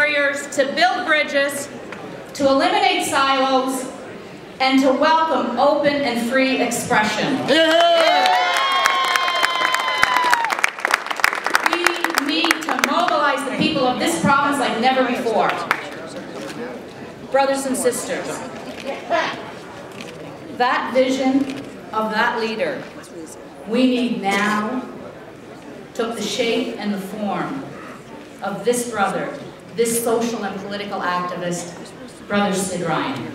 barriers, to build bridges, to eliminate silos, and to welcome open and free expression. We need to mobilize the people of this province like never before. Brothers and sisters, that vision of that leader we need now took the shape and the form of this brother, this social and political activist, Brother Sid Ryan.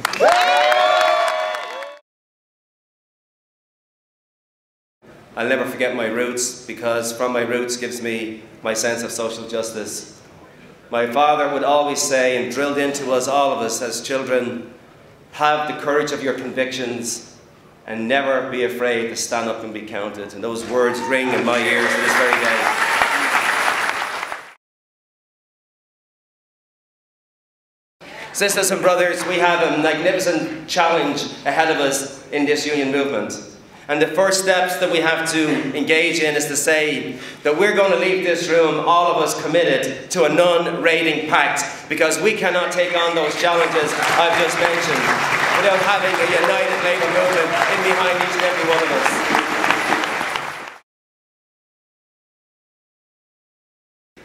I'll never forget my roots, because from my roots gives me my sense of social justice. My father would always say, and drilled into us, all of us as children, have the courage of your convictions and never be afraid to stand up and be counted. And those words ring in my ears to this very day. Sisters and brothers, we have a magnificent challenge ahead of us in this union movement. And the first steps that we have to engage in is to say that we're going to leave this room, all of us committed to a non-raiding pact, because we cannot take on those challenges I've just mentioned without having a united labour movement in behind each and every one of us.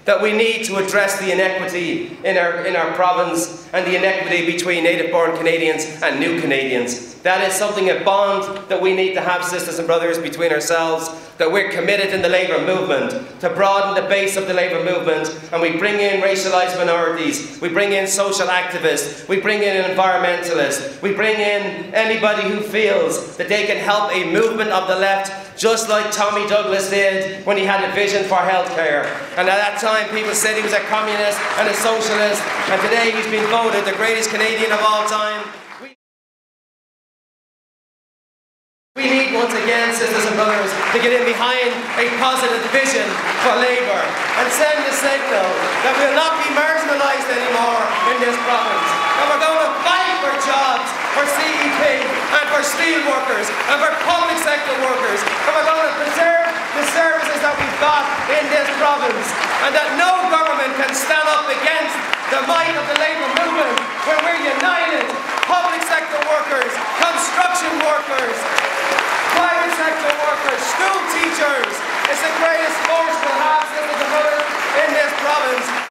That we need to address the inequity in our province and the inequity between native-born Canadians and new Canadians. That is something, a bond that we need to have, sisters and brothers, between ourselves, that we're committed in the labour movement to broaden the base of the labour movement, and we bring in racialised minorities, we bring in social activists, we bring in environmentalists, we bring in anybody who feels that they can help a movement of the left, just like Tommy Douglas did when he had a vision for healthcare. And at that time people said he was a communist and a socialist, and today he's been voted the greatest Canadian of all time. We need, once again, sisters and brothers, to get in behind a positive vision for Labour and send the signal that we'll not be marginalised anymore in this province. And we're going to fight for jobs, for CEP and for steel workers and for public sector workers. And we're going to preserve the services that we've got in this province. And that no government can stand up against the might of the Labour movement when we're united. Public sector workers, construction workers, private sector workers, school teachers. It's the greatest force we'll have, sisters and brothers, in this province.